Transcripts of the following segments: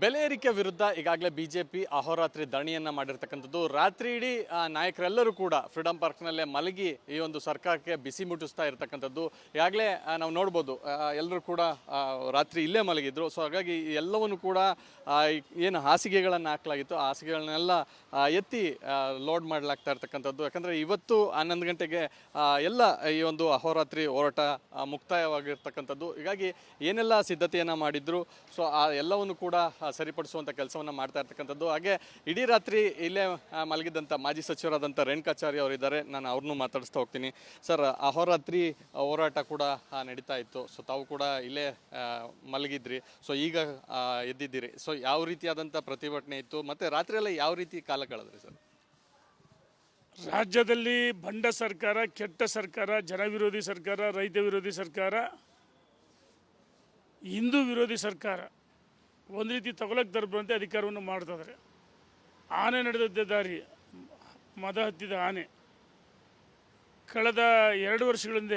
ಬೆಲೆ ಏರಿಕೆ ವಿರುದ್ಧ ಈಗಾಗಲೇ ಬಿಜೆಪಿ ಅಹೋರಾತ್ರಿ ಧರಣಿಯನ್ನ ಮಾಡಿರ್ತಕ್ಕಂಥದ್ದು. ರಾತ್ರಿ ಇಡೀ ನಾಯಕರೆಲ್ಲರೂ ಕೂಡ ಫ್ರೀಡಂ ಪಾರ್ಕ್ನಲ್ಲೇ ಮಲಗಿ ಈ ಒಂದು ಸರ್ಕಾರಕ್ಕೆ ಬಿಸಿ ಮುಟ್ಟಿಸ್ತಾ ಇರತಕ್ಕಂಥದ್ದು. ಈಗಾಗಲೇ ನಾವು ನೋಡ್ಬೋದು, ಎಲ್ಲರೂ ಕೂಡ ರಾತ್ರಿ ಇಲ್ಲೇ ಮಲಗಿದ್ರು. ಸೊ ಹಾಗಾಗಿ ಎಲ್ಲವನ್ನು ಕೂಡ ಏನು ಹಾಸಿಗೆಗಳನ್ನು ಹಾಕಲಾಗಿತ್ತು, ಆ ಹಾಸಿಗೆಗಳನ್ನೆಲ್ಲ ಎತ್ತಿ ಲೋಡ್ ಮಾಡಲಾಗ್ತಾ ಇರ್ತಕ್ಕಂಥದ್ದು. ಯಾಕಂದರೆ ಇವತ್ತು 11 ಗಂಟೆಗೆ ಎಲ್ಲ ಈ ಒಂದು ಅಹೋರಾತ್ರಿ ಹೋರಾಟ ಮುಕ್ತಾಯವಾಗಿರ್ತಕ್ಕಂಥದ್ದು. ಹೀಗಾಗಿ ಏನೆಲ್ಲ ಸಿದ್ಧತೆಯನ್ನು ಮಾಡಿದ್ರು, ಸೊ ಆ ಎಲ್ಲವನ್ನು ಕೂಡ ಸರಿಪಡಿಸುವಂಥ ಕೆಲಸವನ್ನು ಮಾಡ್ತಾ ಇರ್ತಕ್ಕಂಥದ್ದು. ಹಾಗೆ ಇಡೀ ರಾತ್ರಿ ಇಲ್ಲೇ ಮಲಗಿದ್ದಂಥ ಮಾಜಿ ಸಚಿವರಾದಂಥ ರೇಣುಕಾಚಾರ್ಯ ಅವರಿದ್ದಾರೆ, ನಾನು ಅವ್ರನ್ನೂ ಮಾತಾಡಿಸ್ತಾ ಹೋಗ್ತೀನಿ. ಸರ್, ಅಹೋರಾತ್ರಿ ಹೋರಾಟ ಕೂಡ ನಡೀತಾ ಇತ್ತು, ಸೊ ತಾವು ಕೂಡ ಇಲ್ಲೇ ಮಲಗಿದ್ರಿ, ಸೊ ಈಗ ಎದ್ದಿದ್ದೀರಿ. ಸೊ ಯಾವ ರೀತಿಯಾದಂಥ ಪ್ರತಿಭಟನೆ ಇತ್ತು ಮತ್ತು ರಾತ್ರಿ ಎಲ್ಲ ಯಾವ ರೀತಿ ಕಾಲ ಕಳೆದ್ರಿ ಸರ್? ರಾಜ್ಯದಲ್ಲಿ ಬಂಡ ಸರ್ಕಾರ, ಕೆಟ್ಟ ಸರ್ಕಾರ, ಜನ ವಿರೋಧಿ ಸರ್ಕಾರ, ರೈತ ವಿರೋಧಿ ಸರ್ಕಾರ, ಹಿಂದೂ ವಿರೋಧಿ ಸರ್ಕಾರ ಒಂದು ರೀತಿ ತಗೊಳಕ್ಕೆ ತರಬಂತೆ ಅಧಿಕಾರವನ್ನು ಮಾಡ್ತಿದ್ದಾರೆ. ಆನೆ ನಡೆದದ್ದೇ ದಾರಿ, ಮದ ಹತ್ತಿದ ಆನೆ. ಕಳೆದ 2 ವರ್ಷಗಳಿಂದ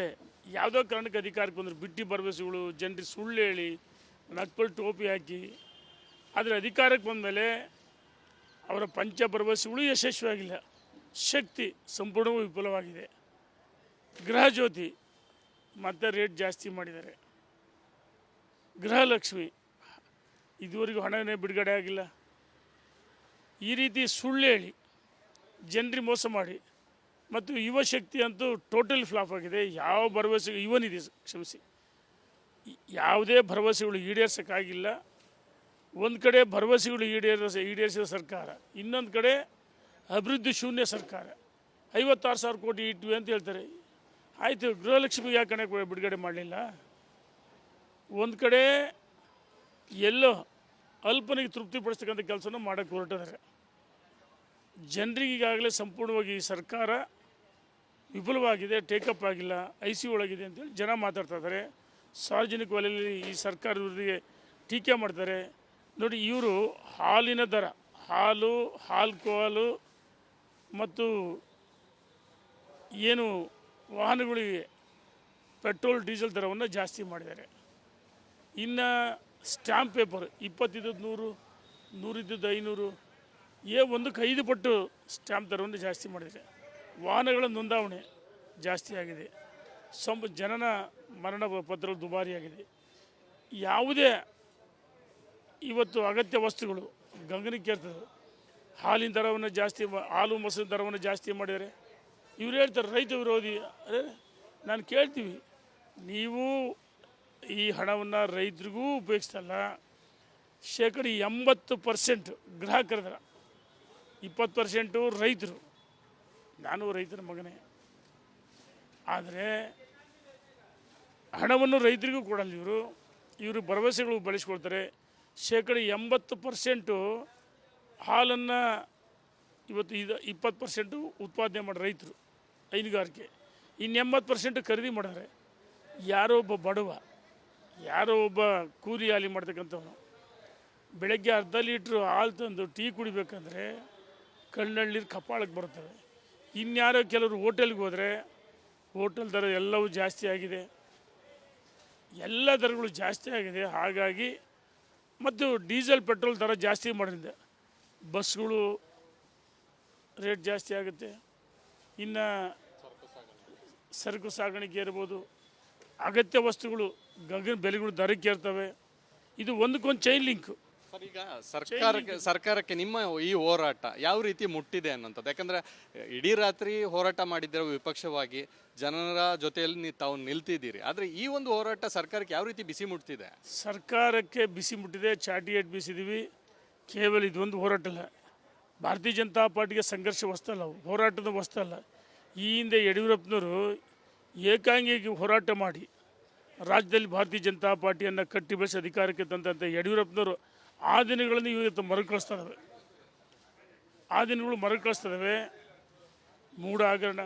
ಯಾವುದೋ ಕಾರಣಕ್ಕೆ ಅಧಿಕಾರಕ್ಕೆ ಬಂದರು, ಬಿಟ್ಟಿ ಭರವಸೆಗಳು, ಜನರಿಗೆ ಸುಳ್ಳು ಹೇಳಿ, ನಕ್ಪಲ್ ಟೋಪಿ ಹಾಕಿ. ಆದರೆ ಅಧಿಕಾರಕ್ಕೆ ಬಂದ ಮೇಲೆ ಅವರ ಪಂಚ ಭರವಸೆಗಳು ಯಶಸ್ವಿಯಾಗಿಲ್ಲ. ಶಕ್ತಿ ಸಂಪೂರ್ಣವೂ ವಿಫಲವಾಗಿದೆ. ಗೃಹ ಜ್ಯೋತಿ ಮತ್ತೆ ರೇಟ್ ಜಾಸ್ತಿ ಮಾಡಿದ್ದಾರೆ. ಗೃಹಲಕ್ಷ್ಮಿ ಇದುವರೆಗೂ ಹಣನೇ ಬಿಡುಗಡೆ ಆಗಿಲ್ಲ. ಈ ರೀತಿ ಸುಳ್ಳು ಹೇಳಿ ಜನರಿಗೆ ಮೋಸ ಮಾಡಿ, ಮತ್ತು ಯುವ ಶಕ್ತಿ ಅಂತೂ ಟೋಟಲ್ ಫ್ಲಾಪ್ ಆಗಿದೆ. ಯಾವ ಭರವಸೆ ಇವನಿದೆ, ಕ್ಷಮಿಸಿ, ಯಾವುದೇ ಭರವಸೆಗಳು ಈಡೇರಿಸೋಕ್ಕಾಗಿಲ್ಲ. ಒಂದು ಕಡೆ ಭರವಸೆಗಳು ಈಡೇರಿಸಿದ ಸರ್ಕಾರ, ಇನ್ನೊಂದು ಕಡೆ ಅಭಿವೃದ್ಧಿ ಶೂನ್ಯ ಸರ್ಕಾರ. 56,000 ಕೋಟಿ ಇಟ್ವಿ ಅಂತ ಹೇಳ್ತಾರೆ. ಆಯಿತು, ಗೃಹಲಕ್ಷ್ಮಿಗೆ ಯಾಕೆ ಹಣ ಬಿಡುಗಡೆ ಮಾಡಲಿಲ್ಲ? ಒಂದು ಕಡೆ ಎಲ್ಲೋ ಅಲ್ಪನಿಗೆ ತೃಪ್ತಿಪಡಿಸ್ತಕ್ಕಂಥ ಕೆಲಸನ ಮಾಡೋಕ್ಕೆ ಹೊರಟಿದ್ದಾರೆ. ಜನರಿಗೆ ಈಗಾಗಲೇ ಸಂಪೂರ್ಣವಾಗಿ ಈ ಸರ್ಕಾರ ವಿಫಲವಾಗಿದೆ, ಟೇಕಪ್ ಆಗಿಲ್ಲ, ICU ಒಳಗಿದೆ ಅಂತೇಳಿ ಜನ ಮಾತಾಡ್ತಾ ಇದ್ದಾರೆ. ಸಾರ್ವಜನಿಕ ವಲಯದಲ್ಲಿ ಈ ಸರ್ಕಾರದ ವಿರುದ್ಧ ಟೀಕೆ ಮಾಡ್ತಾರೆ. ನೋಡಿ, ಇವರು ಹಾಲಿನ ದರ, ಹಾಲು, ಆಲ್ಕೋಹಾಲು ಮತ್ತು ಏನು ವಾಹನಗಳಿಗೆ ಪೆಟ್ರೋಲ್, ಡೀಸೆಲ್ ದರವನ್ನು ಜಾಸ್ತಿ ಮಾಡಿದ್ದಾರೆ. ಇನ್ನು ಸ್ಟ್ಯಾಂಪ್ ಪೇಪರ್ 20 ಇದ್ದದ್ದು 100, 100 ಇದ್ದದ್ದು 500, 1ಕ್ಕೆ 5 ಪಟ್ಟು ಸ್ಟ್ಯಾಂಪ್ ದರವನ್ನು ಜಾಸ್ತಿ ಮಾಡಿದ್ದಾರೆ. ವಾಹನಗಳ ನೋಂದಾವಣೆ ಜಾಸ್ತಿ ಆಗಿದೆ. ಜನನ ಮರಣ ಪತ್ರ ದುಬಾರಿಯಾಗಿದೆ. ಯಾವುದೇ ಇವತ್ತು ಅಗತ್ಯ ವಸ್ತುಗಳು ಗಗನಕ್ಕೆ ಏರ್ತದೆ. ಹಾಲಿನ ದರವನ್ನು ಜಾಸ್ತಿ, ಹಾಲು ಮೊಸರು ದರವನ್ನು ಜಾಸ್ತಿ ಮಾಡಿದ್ದಾರೆ. ಇವ್ರು ಹೇಳ್ತಾರೆ ರೈತ ವಿರೋಧಿ. ಅದೇ ನಾನು ಕೇಳ್ತೀವಿ, ನೀವು ಈ ಹಣವನ್ನು ರೈತರಿಗೂ ಉಪಯೋಗಿಸ್ತಲ್ಲ. 80% ಗ್ರಾಹಕರ ದರ, 20% ರೈತರು. ನಾನು ರೈತರ ಮಗನೇ. ಆದರೆ ಹಣವನ್ನು ರೈತರಿಗೂ ಕೊಡಲ್ಲ ಇವರು ಭರವಸೆಗಳು ಬಳಸ್ಕೊಳ್ತಾರೆ. 80% ಹಾಲನ್ನು ಇವತ್ತು 20% ಉತ್ಪಾದನೆ ಮಾಡಿ ರೈತರು, ಹೈನುಗಾರಿಕೆ. ಇನ್ನು 80% ಖರೀದಿ ಮಾಡಿದ್ರೆ ಯಾರೋ ಒಬ್ಬ ಬಡವ, ಯಾರೋ ಒಬ್ಬ ಕೂಲಿ ಹಾಲಿ ಮಾಡ್ತಕ್ಕಂಥವನು ಬೆಳಗ್ಗೆ ಅರ್ಧ ಲೀಟ್ರು ಹಾಲು ತಂದು ಟೀ ಕುಡಿಬೇಕಂದ್ರೆ ಕಣ್ಣಳ್ಳೀರು ಕಪಾಳಕ್ಕೆ ಬರ್ತವೆ. ಇನ್ಯಾರೋ ಕೆಲವರು ಹೋಟೆಲ್ಗೆ ಹೋದರೆ ಹೋಟೆಲ್ ದರ ಎಲ್ಲವೂ ಜಾಸ್ತಿ ಆಗಿದೆ. ಎಲ್ಲ ದರಗಳು ಜಾಸ್ತಿ ಆಗಿದೆ. ಹಾಗಾಗಿ ಮತ್ತು ಡೀಸೆಲ್, ಪೆಟ್ರೋಲ್ ದರ ಜಾಸ್ತಿ ಮಾಡೋದ್ರಿಂದ ಬಸ್ಗಳು ರೇಟ್ ಜಾಸ್ತಿ ಆಗುತ್ತೆ. ಇನ್ನು ಸರಕು ಸಾಗಾಣಿಕೆ ಇರ್ಬೋದು, ಅಗತ್ಯ ವಸ್ತುಗಳು ಬೆಲೆಗಳು ದರಕ್ಕೆ ಇರ್ತವೆ. ಇದು ಒಂದಕ್ಕೊಂದು ಚೈನ್ ಲಿಂಕ್. ಸರ್, ಈಗ ಸರ್ಕಾರಕ್ಕೆ ನಿಮ್ಮ ಈ ಹೋರಾಟ ಯಾವ ರೀತಿ ಮುಟ್ಟಿದೆ ಅನ್ನೋಂಥದ್ದು? ಯಾಕಂದರೆ ಇಡೀ ರಾತ್ರಿ ಹೋರಾಟ ಮಾಡಿದ್ದೀರ, ವಿಪಕ್ಷವಾಗಿ ಜನರ ಜೊತೆಯಲ್ಲಿ ತಾವು ನಿಲ್ತಿದ್ದೀರಿ. ಆದರೆ ಈ ಒಂದು ಹೋರಾಟ ಸರ್ಕಾರಕ್ಕೆ ಯಾವ ರೀತಿ ಬಿಸಿ ಮುಟ್ತಿದೆ? ಸರ್ಕಾರಕ್ಕೆ ಬಿಸಿ ಮುಟ್ಟಿದೆ, ಚಾಟಿ ಏಟ್ ಬೀಸಿದ್ದೀವಿ. ಕೇವಲ ಇದೊಂದು ಹೋರಾಟ ಅಲ್ಲ, ಭಾರತೀಯ ಜನತಾ ಪಾರ್ಟಿಗೆ ಸಂಘರ್ಷ ಹೊಸ್ತಲ್ಲ, ಹೋರಾಟದ ಹೊಸ್ತಲ್ಲ. ಈ ಹಿಂದೆ ಯಡಿಯೂರಪ್ಪನವರು ಏಕಾಂಗಿಯಾಗಿ ಹೋರಾಟ ಮಾಡಿ ರಾಜ್ಯದಲ್ಲಿ ಭಾರತೀಯ ಜನತಾ ಪಾರ್ಟಿಯನ್ನು ಕಟ್ಟಿ ಬೆಳೆಸಿ ಅಧಿಕಾರಕ್ಕೆ ತಂದಂಥ ಯಡಿಯೂರಪ್ಪನವರು ಆ ದಿನಗಳನ್ನು ಇವತ್ತು ಮರುಕಳಿಸ್ತಾ ಇದ್ದಾವೆ. ಆ ದಿನಗಳು ಮರುಕಳಿಸ್ತಾ ಇದ್ದಾವೆ. ಮೂಢ ಹಗರಣ,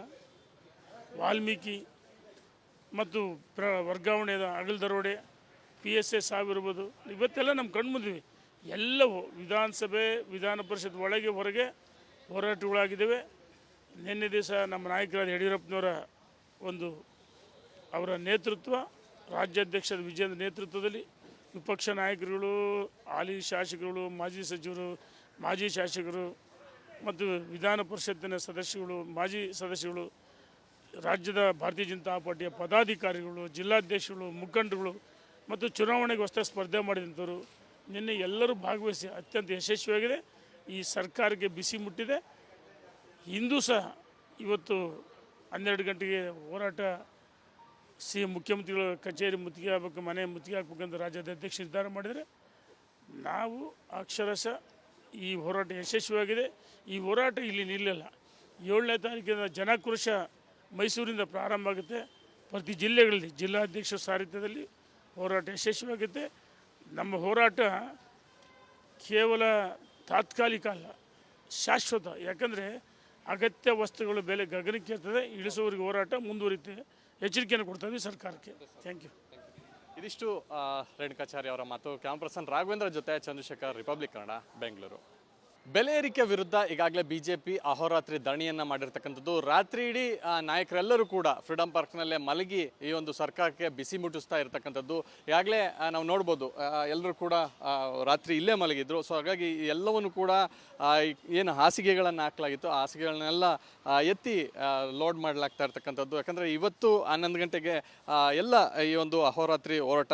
ವಾಲ್ಮೀಕಿ ಮತ್ತು ವರ್ಗಾವಣೆ, ಹಗಲು ದರೋಡೆ, PSA ಸಾವಿರ್ಬೋದು, ಇವತ್ತೆಲ್ಲ ನಮ್ಮ ಕಣ್ಣು ಮುಂದಿವೆ. ಎಲ್ಲವೂ ವಿಧಾನಸಭೆ, ವಿಧಾನ ಪರಿಷತ್ ಒಳಗೆ ಹೊರಗೆ ಹೋರಾಟಗಳಾಗಿದ್ದಾವೆ. ನಿನ್ನೆ ದಿವಸ ನಮ್ಮ ನಾಯಕರಾದ ಯಡಿಯೂರಪ್ಪನವರ ಅವರ ನೇತೃತ್ವ, ರಾಜ್ಯಾಧ್ಯಕ್ಷರ ವಿಜಯೇಂದ್ರ ನೇತೃತ್ವದಲ್ಲಿ ವಿಪಕ್ಷ ನಾಯಕರುಗಳು, ಹಾಲಿ ಶಾಸಕರುಗಳು, ಮಾಜಿ ಸಚಿವರು, ಮಾಜಿ ಶಾಸಕರು ಮತ್ತು ವಿಧಾನ ಪರಿಷತ್ತಿನ ಸದಸ್ಯಗಳು, ಮಾಜಿ ಸದಸ್ಯಗಳು, ರಾಜ್ಯದ ಭಾರತೀಯ ಜನತಾ ಪಾರ್ಟಿಯ ಪದಾಧಿಕಾರಿಗಳು, ಜಿಲ್ಲಾಧ್ಯಕ್ಷಗಳು, ಮುಖಂಡರುಗಳು ಮತ್ತು ಚುನಾವಣೆಗೆ ಹೊಸ ಸ್ಪರ್ಧೆ ಮಾಡಿದಂಥವರು ನಿನ್ನೆ ಎಲ್ಲರೂ ಭಾಗವಹಿಸಿ ಅತ್ಯಂತ ಯಶಸ್ವಿಯಾಗಿದೆ. ಈ ಸರ್ಕಾರಕ್ಕೆ ಬಿಸಿ ಮುಟ್ಟಿದೆ. ಇಂದು ಸಹ ಇವತ್ತು 12 ಗಂಟೆಗೆ ಹೋರಾಟ ಮುಖ್ಯಮಂತ್ರಿಗಳ ಕಚೇರಿ ಮುತ್ತಿಗೆ ಆಗಬೇಕು, ಮನೆ ಮುತ್ತಿಗೆ ಹಾಕ್ಬೇಕಂತ ರಾಜ್ಯದ ಅಧ್ಯಕ್ಷ ನಿರ್ಧಾರ ಮಾಡಿದರೆ ನಾವು ಅಕ್ಷರಶಃ ಈ ಹೋರಾಟ ಯಶಸ್ವಿಯಾಗಿದೆ. ಈ ಹೋರಾಟ ಇಲ್ಲಿ ನಿಲ್ಲಲ್ಲ. 7ನೇ ತಾರೀಕಿನ ಜನಾಕ್ರೋಶ ಮೈಸೂರಿಂದ ಪ್ರಾರಂಭ ಆಗುತ್ತೆ. ಪ್ರತಿ ಜಿಲ್ಲೆಗಳಲ್ಲಿ ಜಿಲ್ಲಾಧ್ಯಕ್ಷ ಸಾರಥ್ಯದಲ್ಲಿ ಹೋರಾಟ ಯಶಸ್ವಿಯಾಗುತ್ತೆ. ನಮ್ಮ ಹೋರಾಟ ಕೇವಲ ತಾತ್ಕಾಲಿಕ ಅಲ್ಲ, ಶಾಶ್ವತ. ಯಾಕಂದರೆ ಅಗತ್ಯ ವಸ್ತುಗಳ ಬೆಲೆ ಗಗನಕ್ಕೇರ್ತದೆ. ಇಳಿಸುವವರೆಗೆ ಹೋರಾಟ ಮುಂದುವರಿಯುತ್ತೆ. ಎಚ್ಚರಿಕೆಯನ್ನು ಕೊಡ್ತಾ ಇದ್ದೀವಿ ಸರ್ಕಾರಕ್ಕೆ. Thank you. ಇದಿಷ್ಟು ರೇಣುಕಾಚಾರ್ಯ ಅವರ ಮಾತು. ಕ್ಯಾಮ್ ಪರ್ಸನ್ ರಾಘವೇಂದ್ರ ಜೊತೆ ಚಂದ್ರಶೇಖರ್, ರಿಪಬ್ಲಿಕ್ ಕನ್ನಡ, ಬೆಂಗಳೂರು. ಬೆಲೆ ಏರಿಕೆ ವಿರುದ್ಧ ಈಗಾಗಲೇ ಬಿಜೆಪಿ ಅಹೋರಾತ್ರಿ ಧರಣಿಯನ್ನು ಮಾಡಿರ್ತಕ್ಕಂಥದ್ದು. ರಾತ್ರಿ ಇಡೀ ನಾಯಕರೆಲ್ಲರೂ ಕೂಡ ಫ್ರೀಡಂ ಪಾರ್ಕ್ನಲ್ಲೇ ಮಲಗಿ ಈ ಒಂದು ಸರ್ಕಾರಕ್ಕೆ ಬಿಸಿ ಮುಟ್ಟಿಸ್ತಾ ಇರತಕ್ಕಂಥದ್ದು. ಈಗಾಗಲೇ ನಾವು ನೋಡ್ಬೋದು, ಎಲ್ಲರೂ ಕೂಡ ರಾತ್ರಿ ಇಲ್ಲೇ ಮಲಗಿದ್ರು. ಸೊ ಹಾಗಾಗಿ ಎಲ್ಲವನ್ನು ಕೂಡ ಏನು ಹಾಸಿಗೆಗಳನ್ನು ಹಾಕಲಾಗಿತ್ತು, ಆ ಹಾಸಿಗೆಗಳನ್ನೆಲ್ಲ ಎತ್ತಿ ಲೋಡ್ ಮಾಡಲಾಗ್ತಾ ಇರ್ತಕ್ಕಂಥದ್ದು. ಯಾಕಂದರೆ ಇವತ್ತು 11 ಗಂಟೆಗೆ ಎಲ್ಲ ಈ ಒಂದು ಅಹೋರಾತ್ರಿ ಹೋರಾಟ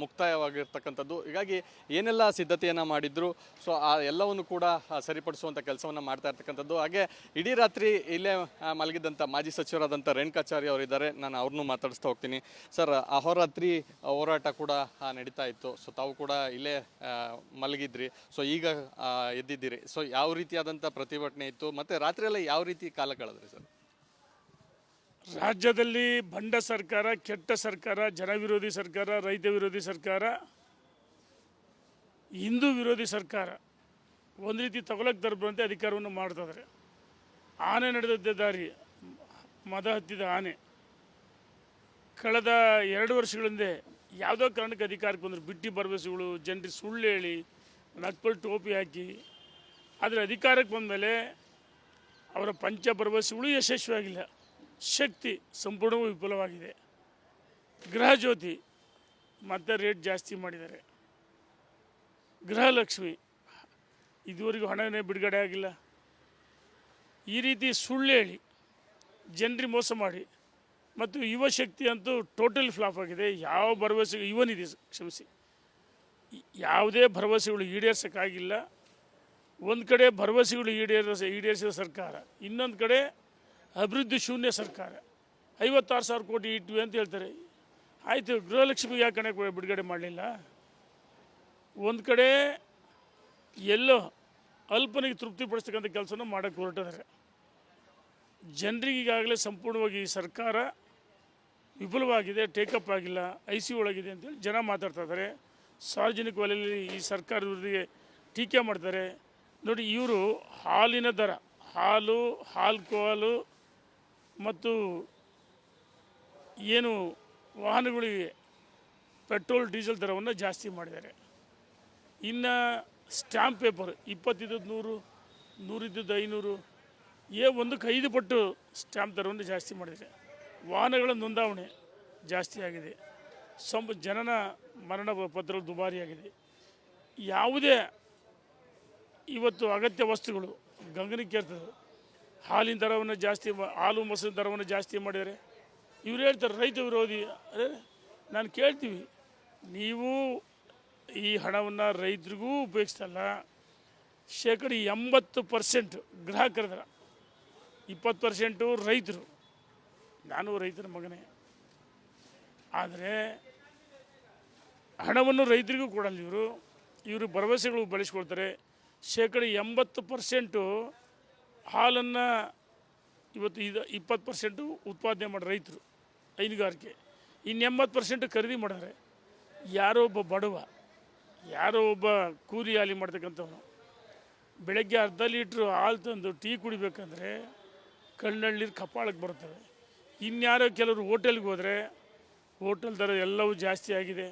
ಮುಕ್ತಾಯವಾಗಿರ್ತಕ್ಕಂಥದ್ದು. ಹೀಗಾಗಿ ಏನೆಲ್ಲ ಸಿದ್ಧತೆಯನ್ನು ಮಾಡಿದ್ರು, ಸೊ ಆ ಎಲ್ಲವನ್ನು ಕೂಡ ಸರಿಪಡಿಸುವಂಥ ಕೆಲಸವನ್ನು ಮಾಡ್ತಾ ಇರ್ತಕ್ಕಂಥದ್ದು. ಹಾಗೆ ಇಡೀ ರಾತ್ರಿ ಇಲ್ಲೇ ಮಲಗಿದ್ದಂಥ ಮಾಜಿ ಸಚಿವರಾದಂಥ ರೇಣುಕಾಚಾರ್ಯ ಅವರಿದ್ದಾರೆ. ನಾನು ಅವ್ರನ್ನೂ ಮಾತಾಡಿಸ್ತಾ ಹೋಗ್ತೀನಿ. ಸರ್, ಅಹೋರಾತ್ರಿ ಹೋರಾಟ ಕೂಡ ನಡೀತಾ ಇತ್ತು. ಸೊ ತಾವು ಕೂಡ ಇಲ್ಲೇ ಮಲಗಿದ್ರಿ. ಸೊ ಈಗ ಎದ್ದಿದ್ದೀರಿ. ಸೊ ಯಾವ ರೀತಿಯಾದಂಥ ಪ್ರತಿಭಟನೆ ಇತ್ತು ಮತ್ತು ರಾತ್ರಿಯೆಲ್ಲ ಯಾವ ರೀತಿ ಕಾಲ ಕಳೆದ್ರಿ ಸರ್? ರಾಜ್ಯದಲ್ಲಿ ಬಂಡ ಸರ್ಕಾರ, ಕೆಟ್ಟ ಸರ್ಕಾರ, ಜನ ವಿರೋಧಿ ಸರ್ಕಾರ, ರೈತ ವಿರೋಧಿ ಸರ್ಕಾರ, ಹಿಂದೂ ವಿರೋಧಿ ಸರ್ಕಾರ ಒಂದು ರೀತಿ ತಗೊಳಕ್ಕೆ ತರಬಂತೆ ಅಧಿಕಾರವನ್ನು ಮಾಡ್ತಿದ್ದಾರೆ. ಆನೆ ನಡೆದದ್ದೇ ದಾರಿ, ಮದ ಹತ್ತಿದ ಆನೆ. ಕಳೆದ 2 ವರ್ಷಗಳಿಂದ ಯಾವುದೋ ಕಾರಣಕ್ಕೆ ಅಧಿಕಾರಕ್ಕೆ ಬಂದರು. ಬಿಟ್ಟಿ ಭರವಸೆಗಳು, ಜನರಿಗೆ ಸುಳ್ಳು ಹೇಳಿ, ನಕ್ಪಲ್ ಟೋಪಿ ಹಾಕಿ, ಆದರೆ ಅಧಿಕಾರಕ್ಕೆ ಬಂದಮೇಲೆ ಅವರ ಪಂಚ ಭರವಸೆಗಳು ಯಶಸ್ವಿಯಾಗಿಲ್ಲ. ಶಕ್ತಿ ಸಂಪೂರ್ಣವೂ ವಿಫಲವಾಗಿದೆ. ಗೃಹ ಜ್ಯೋತಿ ಮತ್ತೆ ರೇಟ್ ಜಾಸ್ತಿ ಮಾಡಿದ್ದಾರೆ. ಗೃಹಲಕ್ಷ್ಮಿ ಇದುವರೆಗೂ ಹಣವೇ ಬಿಡುಗಡೆ ಆಗಿಲ್ಲ. ಈ ರೀತಿ ಸುಳ್ಳು ಹೇಳಿ ಜನರಿಗೆ ಮೋಸ ಮಾಡಿ ಮತ್ತು ಯುವ ಶಕ್ತಿ ಅಂತೂ ಟೋಟಲ್ ಫ್ಲಾಪ್ ಆಗಿದೆ. ಯಾವ ಭರವಸೆ ಯುವನಿದೆ, ಕ್ಷಮಿಸಿ, ಯಾವುದೇ ಭರವಸೆಗಳು ಈಡೇರಿಸೋಕ್ಕಾಗಿಲ್ಲ. ಒಂದು ಕಡೆ ಭರವಸೆಗಳು ಈಡೇರಿಸಿದ ಸರ್ಕಾರ, ಇನ್ನೊಂದು ಕಡೆ ಅಭಿವೃದ್ಧಿ ಶೂನ್ಯ ಸರ್ಕಾರ. 56,000 ಕೋಟಿ ಇಟ್ವಿ ಅಂತ ಹೇಳ್ತಾರೆ. ಆಯಿತು, ಗೃಹಲಕ್ಷ್ಮಿಗೆ ಯಾಕೆ ಹಣ ಬಿಡುಗಡೆ ಮಾಡಲಿಲ್ಲ? ಒಂದು ಕಡೆ ಎಲ್ಲೋ ಅಲ್ಪನಿಗೆ ತೃಪ್ತಿಪಡಿಸ್ತಕ್ಕಂಥ ಕೆಲಸನ ಮಾಡೋಕ್ಕೆ ಹೊರಟಿದ್ದಾರೆ. ಜನರಿಗೆ ಈಗಾಗಲೇ ಸಂಪೂರ್ಣವಾಗಿ ಈ ಸರ್ಕಾರ ವಿಫಲವಾಗಿದೆ, ಟೇಕಪ್ ಆಗಿಲ್ಲ, IC ಒಳಗಿದೆ ಅಂತೇಳಿ ಜನ ಮಾತಾಡ್ತಾ ಇದ್ದಾರೆ. ಸಾರ್ವಜನಿಕ ವಲಯದಲ್ಲಿ ಈ ಸರ್ಕಾರದ ವಿರುದ್ಧ ಟೀಕೆ ಮಾಡ್ತಾರೆ. ನೋಡಿ, ಇವರು ಹಾಲಿನ ದರ, ಹಾಲು, ಆಲ್ಕೋಹಾಲು ಮತ್ತು ಏನು ವಾಹನಗಳಿಗೆ ಪೆಟ್ರೋಲ್, ಡೀಸೆಲ್ ದರವನ್ನು ಜಾಸ್ತಿ ಮಾಡಿದ್ದಾರೆ. ಇನ್ನು ಸ್ಟ್ಯಾಂಪ್ ಪೇಪರ್ 20 ಇದ್ದದ್ದು 100, 100 ಇದ್ದದ್ದು 500, 1 ಪಟ್ಟು ಸ್ಟ್ಯಾಂಪ್ ದರವನ್ನು ಜಾಸ್ತಿ ಮಾಡಿದ್ದಾರೆ. ವಾಹನಗಳ ನೋಂದಾವಣೆ ಜಾಸ್ತಿ ಆಗಿದೆ. ಜನನ ಮರಣ ಪತ್ರ ದುಬಾರಿಯಾಗಿದೆ. ಯಾವುದೇ ಇವತ್ತು ಅಗತ್ಯ ವಸ್ತುಗಳು ಗಗನಕ್ಕೇರ್ತದೆ. ಹಾಲಿನ ದರವನ್ನು ಜಾಸ್ತಿ, ಹಾಲು ಮೊಸರಿನ ದರವನ್ನು ಜಾಸ್ತಿ ಮಾಡಿದ್ದಾರೆ. ಇವ್ರು ಹೇಳ್ತಾರೆ ರೈತ ವಿರೋಧಿ. ಅದೇ ನಾನು ಕೇಳ್ತೀವಿ, ನೀವು ಈ ಹಣವನ್ನು ರೈತರಿಗೂ ಉಪಯೋಗಿಸ್ತಲ್ಲ. 80% ಗ್ರಾಹಕರ ದರ, 20% ರೈತರು. ನಾನು ರೈತರ ಮಗನೇ. ಆದರೆ ಹಣವನ್ನು ರೈತರಿಗೂ ಕೊಡಲ್ಲ ಇವರು ಭರವಸೆಗಳು ಬಳಸ್ಕೊಳ್ತಾರೆ. 80% ಹಾಲನ್ನು ಇವತ್ತು 20% ಉತ್ಪಾದನೆ ಮಾಡೋ ರೈತರು, ಹೈನುಗಾರಿಕೆ. ಇನ್ನು 80% ಖರೀದಿ ಮಾಡಿದ್ರೆ ಯಾರೋ ಒಬ್ಬ ಬಡವ, ಯಾರೋ ಒಬ್ಬ ಕೂಲಿ ಹಾಲಿ ಮಾಡ್ತಕ್ಕಂಥವನು ಬೆಳಗ್ಗೆ ಅರ್ಧ ಲೀಟ್ರು ಹಾಲು ತಂದು ಟೀ ಕುಡಿಬೇಕಂದ್ರೆ ಕಣ್ಣಲ್ಲಿ ಕಪಾಳಕ್ಕೆ ಬರ್ತವೆ. ಇನ್ಯಾರೋ ಕೆಲವರು ಹೋಟೆಲ್ಗೆ ಹೋದರೆ ಹೋಟೆಲ್ ದರ ಎಲ್ಲವೂ ಜಾಸ್ತಿ ಆಗಿದೆ.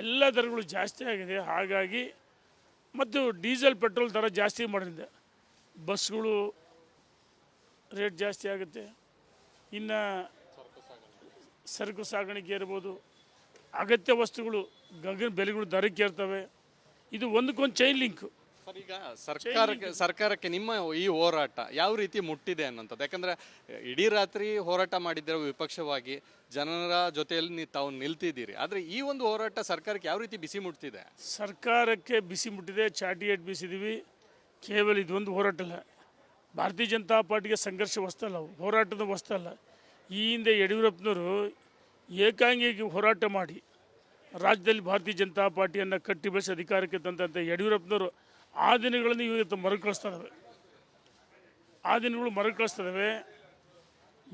ಎಲ್ಲ ದರಗಳು ಜಾಸ್ತಿ ಆಗಿದೆ. ಹಾಗಾಗಿ ಮತ್ತು ಡೀಸೆಲ್ ಪೆಟ್ರೋಲ್ ದರ ಜಾಸ್ತಿ ಮಾಡೋದ್ರಿಂದ ಬಸ್ಗಳು ರೇಟ್ ಜಾಸ್ತಿ ಆಗುತ್ತೆ. ಇನ್ನು ಸರಕು ಸಾಗಾಣಿಕೆ ಇರ್ಬೋದು, ಅಗತ್ಯ ವಸ್ತುಗಳು ಗಗನ ಬೆಲೆಗಳು ದರಕ್ಕೆ ಇರ್ತವೆ. ಇದು ಒಂದಕ್ಕೊಂದು ಚೈನ್ ಲಿಂಕ್. ಸರ್, ಈಗ ಸರ್ಕಾರಕ್ಕೆ ನಿಮ್ಮ ಈ ಹೋರಾಟ ಯಾವ ರೀತಿ ಮುಟ್ಟಿದೆ ಅನ್ನೋಂಥದ್ದು, ಯಾಕಂದ್ರೆ ಇಡೀ ರಾತ್ರಿ ಹೋರಾಟ ಮಾಡಿದ್ದೀರ ವಿಪಕ್ಷವಾಗಿ, ಜನರ ಜೊತೆಯಲ್ಲಿ ತಾವು ನಿಲ್ತಿದ್ದೀರಿ, ಆದರೆ ಈ ಒಂದು ಹೋರಾಟ ಸರ್ಕಾರಕ್ಕೆ ಯಾವ ರೀತಿ ಬಿಸಿ ಮುಟ್ತಿದೆ? ಸರ್ಕಾರಕ್ಕೆ ಬಿಸಿ ಮುಟ್ಟಿದೆ, ಚಾಟಿ ಏಟ್ ಬೀಸಿದ್ದೀವಿ. ಕೇವಲ ಇದೊಂದು ಹೋರಾಟ ಅಲ್ಲ, ಭಾರತೀಯ ಜನತಾ ಪಾರ್ಟಿಗೆ ಸಂಘರ್ಷ ಹೊಸ್ತಲ್ಲ, ಹೋರಾಟದ ಹೊಸ್ತಲ್ಲ. ಈ ಹಿಂದೆ ಯಡಿಯೂರಪ್ಪನವರು ಏಕಾಂಗಿಯಾಗಿ ಹೋರಾಟ ಮಾಡಿ ರಾಜ್ಯದಲ್ಲಿ ಭಾರತೀಯ ಜನತಾ ಪಾರ್ಟಿಯನ್ನು ಕಟ್ಟಿ ಬೆಳೆಸಿ ಅಧಿಕಾರಕ್ಕೆ ತಂದಂಥ ಯಡಿಯೂರಪ್ಪನವರು ಆ ದಿನಗಳನ್ನು ಇವತ್ತು ಮರುಕಳಿಸ್ತದವೆ. ಆ ದಿನಗಳು ಮರುಕಳಿಸ್ತದವೆ.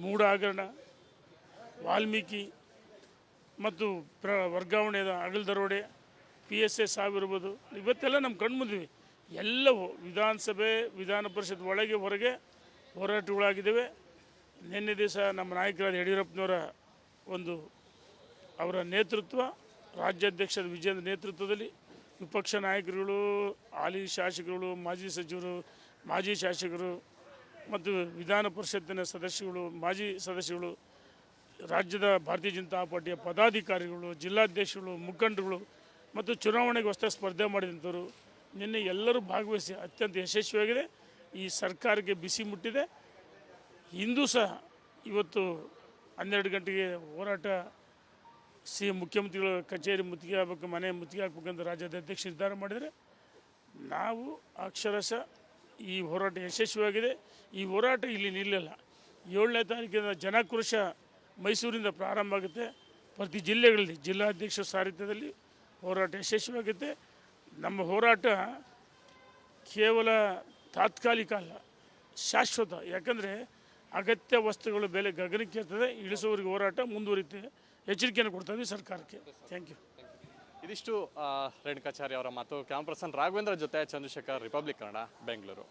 ಮೂಢ ಹಗರಣ, ವಾಲ್ಮೀಕಿ ಮತ್ತು ವರ್ಗಾವಣೆಯ ಹಗಲು ದರೋಡೆ, PSA ಸಾವಿರ್ಬೋದು, ಇವತ್ತೆಲ್ಲ ನಮ್ಮ ಕಣ್ಮುಂದಿವೆ. ಎಲ್ಲವೂ ವಿಧಾನಸಭೆ, ವಿಧಾನ ಪರಿಷತ್ ಒಳಗೆ ಹೊರಗೆ ಹೋರಾಟಗಳಾಗಿದ್ದಾವೆ. ನಿನ್ನೆ ದಿವಸ ನಮ್ಮ ನಾಯಕರಾದ ಯಡಿಯೂರಪ್ಪನವರ ಅವರ ನೇತೃತ್ವ, ರಾಜ್ಯಾಧ್ಯಕ್ಷರ ವಿಜಯೇಂದ್ರ ನೇತೃತ್ವದಲ್ಲಿ ವಿಪಕ್ಷ ನಾಯಕರುಗಳು, ಹಾಲಿ ಶಾಸಕರುಗಳು, ಮಾಜಿ ಸಚಿವರು, ಮಾಜಿ ಶಾಸಕರು ಮತ್ತು ವಿಧಾನ ಪರಿಷತ್ತಿನ ಸದಸ್ಯಗಳು, ಮಾಜಿ ಸದಸ್ಯಗಳು, ರಾಜ್ಯದ ಭಾರತೀಯ ಜನತಾ ಪಾರ್ಟಿಯ ಪದಾಧಿಕಾರಿಗಳು, ಜಿಲ್ಲಾಧ್ಯಕ್ಷಗಳು, ಮುಖಂಡರುಗಳು ಮತ್ತು ಚುನಾವಣೆಗೆ ಹೊಸ ಸ್ಪರ್ಧೆ ಮಾಡಿದಂಥವರು ನಿನ್ನೆ ಎಲ್ಲರೂ ಭಾಗವಹಿಸಿ ಅತ್ಯಂತ ಯಶಸ್ವಿಯಾಗಿದೆ. ಈ ಸರ್ಕಾರಕ್ಕೆ ಬಿಸಿ ಮುಟ್ಟಿದೆ. ಇಂದು ಸಹ ಇವತ್ತು 12 ಗಂಟೆಗೆ ಹೋರಾಟ, ಮುಖ್ಯಮಂತ್ರಿಗಳ ಕಚೇರಿ ಮುತ್ತಿಗೆ ಹಾಕಬೇಕು, ಮನೆ ಮುತ್ತಿಗೆ ಹಾಕ್ಬೇಕಂತ ರಾಜ್ಯದ ಅಧ್ಯಕ್ಷ ನಿರ್ಧಾರ ಮಾಡಿದರೆ, ನಾವು ಅಕ್ಷರಶಃ ಈ ಹೋರಾಟ ಯಶಸ್ವಿಯಾಗಿದೆ. ಈ ಹೋರಾಟ ಇಲ್ಲಿ ನಿಲ್ಲಲ್ಲ. 7ನೇ ತಾರೀಕಿನ ಜನಾಕ್ರೋಶ ಮೈಸೂರಿಂದ ಪ್ರಾರಂಭ ಆಗುತ್ತೆ. ಪ್ರತಿ ಜಿಲ್ಲೆಗಳಲ್ಲಿ ಜಿಲ್ಲಾಧ್ಯಕ್ಷ ಸಾರಥ್ಯದಲ್ಲಿ ಹೋರಾಟ ಯಶಸ್ವಿಯಾಗುತ್ತೆ. ನಮ್ಮ ಹೋರಾಟ ಕೇವಲ ತಾತ್ಕಾಲಿಕ ಅಲ್ಲ, ಶಾಶ್ವತ. ಯಾಕಂದರೆ ಅಗತ್ಯ ವಸ್ತುಗಳ ಬೆಲೆ ಗಗನಕ್ಕೆ ಇರ್ತದೆ, ಇಳಿಸುವವರೆಗೆ ಹೋರಾಟ ಮುಂದುವರಿಯುತ್ತೆ. ಎಚ್ಚರಿಕೆಯನ್ನು ಕೊಡ್ತಾ ಇದ್ದೀವಿ ಸರ್ಕಾರಕ್ಕೆ. Thank you. ಇದಿಷ್ಟು ರೇಣುಕಾಚಾರ್ಯ ಅವರ ಮಾತು. ಕ್ಯಾಮರಾ ಪರ್ಸನ್ ರಾಘವೇಂದ್ರ ಜೊತೆ ಚಂದ್ರಶೇಖರ್, ರಿಪಬ್ಲಿಕ್ ಕನ್ನಡ, ಬೆಂಗಳೂರು.